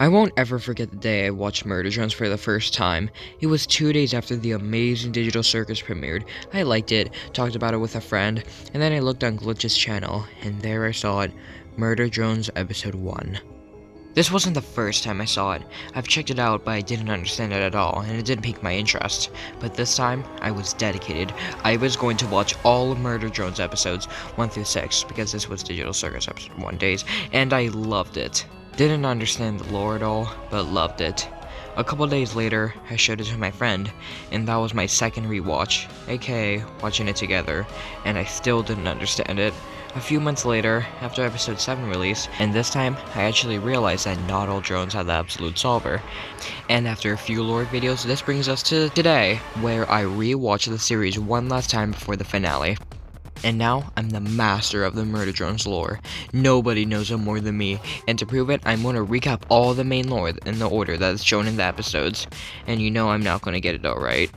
I won't ever forget the day I watched Murder Drones for the first time. It was 2 days after the amazing Digital Circus premiered. I liked it, talked about it with a friend, and then I looked on Glitch's channel, and there I saw it, Murder Drones Episode 1. This wasn't the first time I saw it. I've checked it out, but I didn't understand it at all, and it didn't pique my interest. But this time, I was dedicated. I was going to watch all of Murder Drones episodes 1 through 6, because this was Digital Circus Episode 1 days, and I loved it. Didn't understand the lore at all, but loved it. A couple days later, I showed it to my friend, and that was my second rewatch, aka watching it together, and I still didn't understand it. A few months later, after episode 7 release, and this time, I actually realized that not all drones have the absolute solver. And after a few lore videos, this brings us to today, where I rewatched the series one last time before the finale. And now, I'm the master of the Murder Drones lore. Nobody knows it more than me, and to prove it, I'm going to recap all the main lore in the order that is shown in the episodes. And you know I'm not going to get it all right.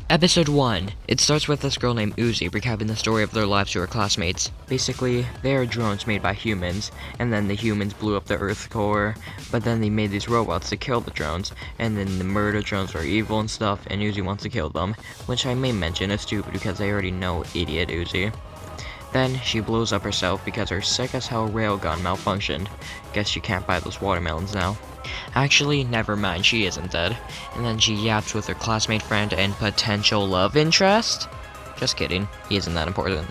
Episode 1. It starts with this girl named Uzi recapping the story of their lives to her classmates. Basically, they are drones made by humans, and then the humans blew up the Earth core, but then they made these robots to kill the drones, and then the murder drones are evil and stuff, and Uzi wants to kill them, which I may mention is stupid because they already know idiot Uzi. Then, she blows up herself because her sick-as-hell railgun malfunctioned. Guess she can't buy those watermelons now. Actually, never mind, she isn't dead. And then she yaps with her classmate friend and potential love interest? Just kidding, he isn't that important.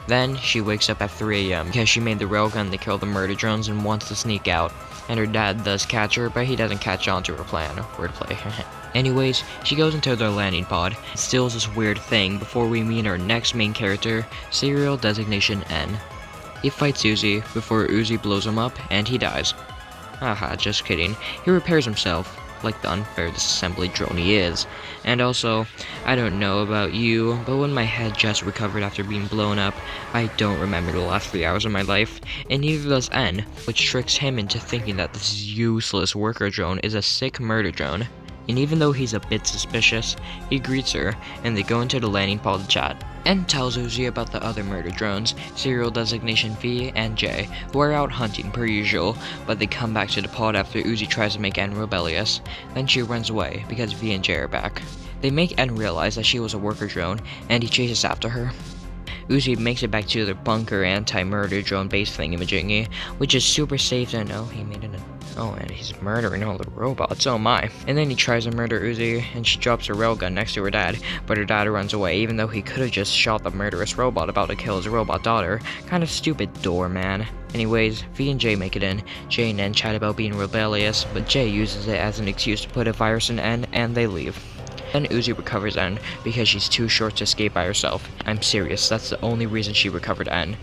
Then, she wakes up at 3 AM because she made the railgun to kill the murder drones and wants to sneak out. And her dad does catch her, but he doesn't catch on to her plan. Wordplay. Anyways, she goes into their landing pod, steals this weird thing before we meet our next main character, Serial Designation N. He fights Uzi before Uzi blows him up and he dies. Haha, just kidding. He repairs himself, like the unfair disassembly drone he is. And also, I don't know about you, but when my head just recovered after being blown up, I don't remember the last 3 hours of my life, and neither does N, which tricks him into thinking that this useless worker drone is a sick murder drone. And even though he's a bit suspicious, he greets her, and they go into the landing pod to chat. N tells Uzi about the other murder drones, Serial Designation V and J, who are out hunting per usual, but they come back to the pod after Uzi tries to make N rebellious. Then she runs away, because V and J are back. They make N realize that she was a worker drone, and he chases after her. Uzi makes it back to their bunker anti-murder drone base thingamajiggy, which is super safe to know he made it and he's murdering all the robots, oh my. And then he tries to murder Uzi, and she drops her railgun next to her dad, but her dad runs away even though he could have just shot the murderous robot about to kill his robot daughter. Kind of stupid doorman. Anyways, V and J make it in. J and N chat about being rebellious, but J uses it as an excuse to put a virus in N, and they leave. Then Uzi recovers N because she's too short to escape by herself. I'm serious, that's the only reason she recovered N.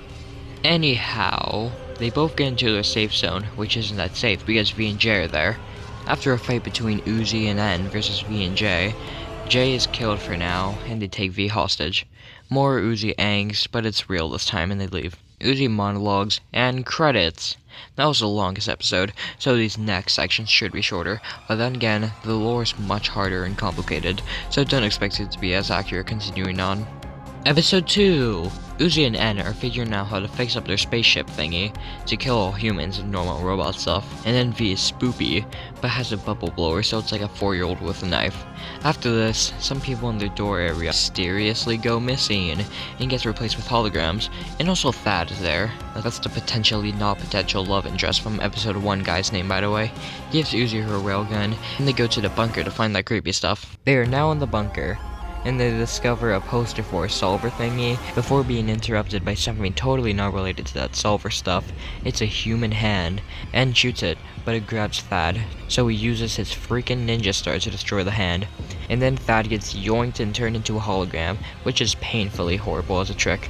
Anyhow, they both get into their safe zone, which isn't that safe because V and J are there. After a fight between Uzi and N versus V and J is killed for now, and they take V hostage. More Uzi angst, but it's real this time and they leave. Uzi monologues, and credits. That was the longest episode, so these next sections should be shorter, but then again, the lore is much harder and complicated, so don't expect it to be as accurate continuing on. Episode 2! Uzi and N are figuring out how to fix up their spaceship thingy to kill all humans and normal robot stuff, and then V is spoopy, but has a bubble blower so it's like a 4-year-old with a knife. After this, some people in their door area mysteriously go missing and gets replaced with holograms, and also Thad is there. That's the potentially not potential love interest from episode 1 guy's name by the way. He gives Uzi her railgun, and they go to the bunker to find that creepy stuff. They are now in the bunker, and they discover a poster for a solver thingy before being interrupted by something totally not related to that solver stuff. It's a human hand, and shoots it, but it grabs Thad, so he uses his freaking ninja star to destroy the hand. And then Thad gets yoinked and turned into a hologram, which is painfully horrible as a trick.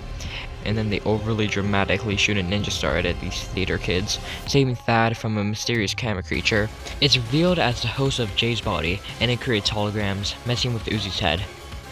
And then they overly dramatically shoot a ninja star at these theater kids, saving Thad from a mysterious camera creature. It's revealed as the host of Jay's body, and it creates holograms, messing with Uzi's head.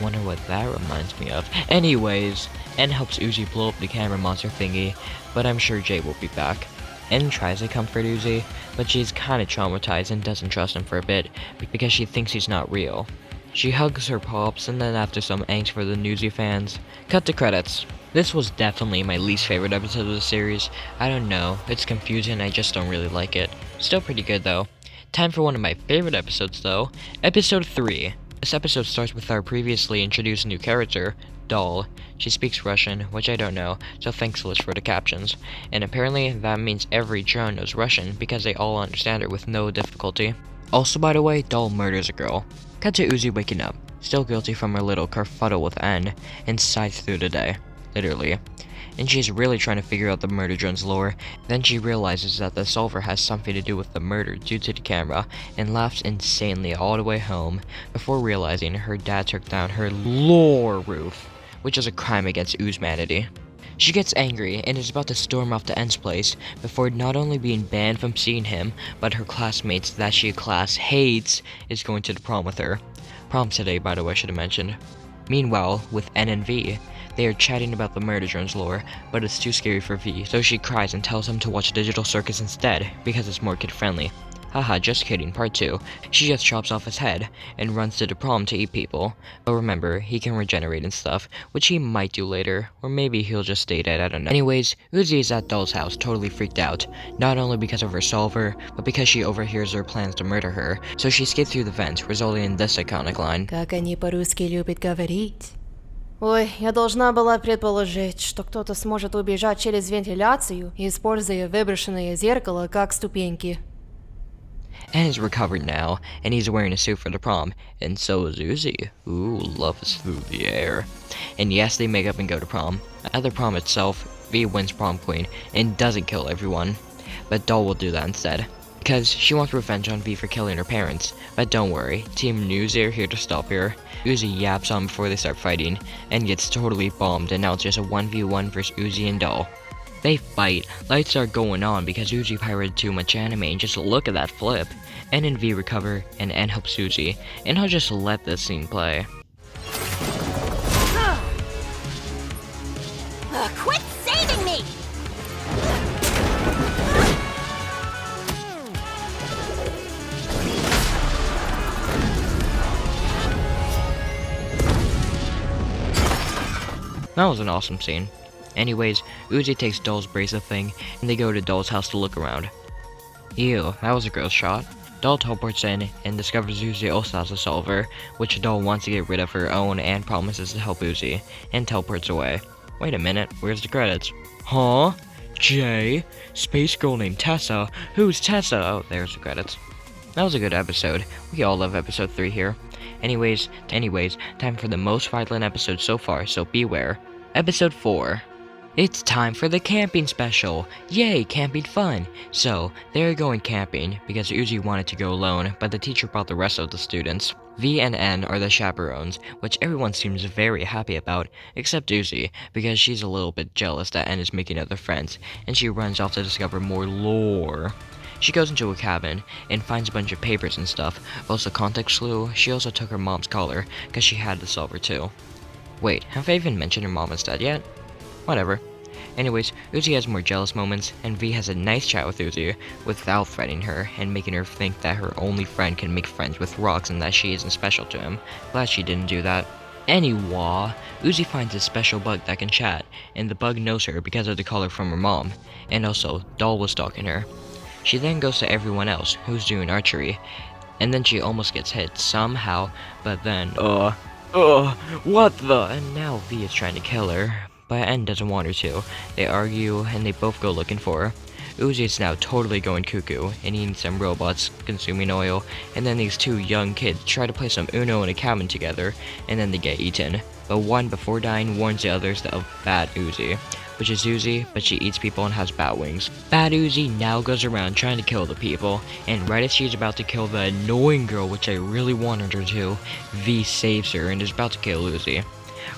Wonder what that reminds me of. Anyways, N helps Uzi blow up the camera monster thingy, but I'm sure Jay will be back. N tries to comfort Uzi, but she's kinda traumatized and doesn't trust him for a bit, because she thinks he's not real. She hugs her pops, and then after some angst for the Newsy fans, cut to credits. This was definitely my least favorite episode of the series. I don't know, it's confusing, I just don't really like it. Still pretty good though. Time for one of my favorite episodes though, Episode 3. This episode starts with our previously introduced new character, Doll. She speaks Russian, which I don't know, so thanks Liz for the captions. And apparently that means every drone knows Russian because they all understand her with no difficulty. Also, by the way, Doll murders a girl. Cut to Uzi waking up, still guilty from her little kerfuffle with N, and sighs through the day. Literally. And she's really trying to figure out the murder drone's lore. Then she realizes that the solver has something to do with the murder due to the camera, and laughs insanely all the way home, before realizing her dad took down her lore roof, which is a crime against humanity. She gets angry and is about to storm off to N's place before not only being banned from seeing him, but her classmates that she class hates is going to the prom with her. Prom today, by the way, I should have mentioned. Meanwhile, with N and V, they are chatting about the murder drone's lore, but it's too scary for V, so she cries and tells him to watch Digital Circus instead, because it's more kid-friendly. Haha, just kidding, part 2. She just chops off his head, and runs to the prom to eat people. But remember, he can regenerate and stuff, which he might do later, or maybe he'll just stay dead, I don't know. Anyways, Uzi is at Doll's house, totally freaked out, not only because of her solver, but because she overhears their plans to murder her, so she escapes through the vent, resulting in this iconic line. Как они по-русски любят говорить. Ой, я должна была предположить, что кто-то сможет убежать через вентиляцию, используя выброшенное зеркало как ступеньки. N is recovered now, and he's wearing a suit for the prom, and so is Uzi. Ooh, love is through the air. And yes, they make up and go to prom. At the prom itself, V wins prom queen, and doesn't kill everyone. But Doll will do that instead, because she wants revenge on V for killing her parents. But don't worry, Team Uzi are here to stop her. Uzi yaps on before they start fighting, and gets totally bombed, and now it's just a 1v1 versus Uzi and Doll. They fight, lights are going on because Uzi pirated too much anime, and just look at that flip. N and V recover, and N helps Uzi, and I'll just let this scene play. Quit saving me! That was an awesome scene. Anyways, Uzi takes Doll's bracelet thing, and they go to Doll's house to look around. Ew, that was a gross shot. Doll teleports in and discovers Uzi also has a solver, which Doll wants to get rid of her own and promises to help Uzi, and teleports away. Wait a minute, where's the credits? Huh? Jay? Space girl named Tessa? Who's Tessa? Oh, there's the credits. That was a good episode. We all love episode 3 here. Anyways, time for the most violent episode so far, so beware. Episode 4. It's time for the camping special! Yay, camping fun! So, they're going camping, because Uzi wanted to go alone, but the teacher brought the rest of the students. V and N are the chaperones, which everyone seems very happy about, except Uzi, because she's a little bit jealous that N is making other friends, and she runs off to discover more lore. She goes into a cabin, and finds a bunch of papers and stuff. Also context clue, she also took her mom's collar, because she had the solver too. Wait, have I even mentioned her mom is dead yet? Whatever. Anyways, Uzi has more jealous moments, and V has a nice chat with Uzi, without threatening her, and making her think that her only friend can make friends with rocks and that she isn't special to him. Glad she didn't do that. Anyway, Uzi finds a special bug that can chat, and the bug knows her because of the collar from her mom, and also, Doll was stalking her. She then goes to everyone else, who's doing archery, and then she almost gets hit somehow, but then, what the? And now V is trying to kill her, but N doesn't want her to. They argue, and they both go looking for her. Uzi is now totally going cuckoo, and eating some robots, consuming oil, and then these two young kids try to play some Uno in a cabin together, and then they get eaten. But one, before dying, warns the others of Bad Uzi, which is Uzi, but she eats people and has bat wings. Bad Uzi now goes around trying to kill the people, and right as she's about to kill the annoying girl, which I really wanted her to, V saves her and is about to kill Uzi.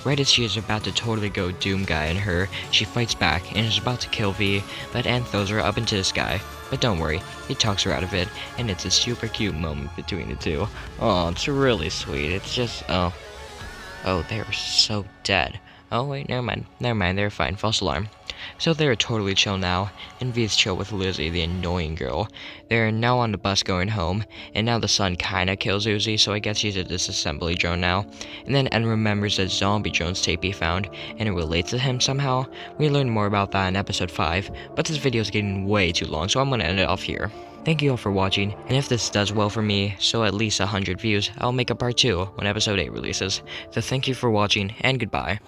Right as she is about to totally go Doom Guy on her, she fights back and is about to kill V, but N throws her up into the sky. But don't worry, he talks her out of it, and it's a super cute moment between the two. Oh, it's really sweet. It's just, oh, they're so dead. Oh wait, never mind, they're fine, false alarm. So they're totally chill now, and V's chill with Lizzie, the annoying girl. They're now on the bus going home, and now the sun kinda kills Uzi, so I guess she's a disassembly drone now. And then N remembers a zombie drone's tape he found, and it relates to him somehow. We learn more about that in episode 5, but this video is getting way too long, so I'm gonna end it off here. Thank you all for watching, and if this does well for me, so at least 100 views, I'll make a part 2 when episode 8 releases. So thank you for watching, and goodbye.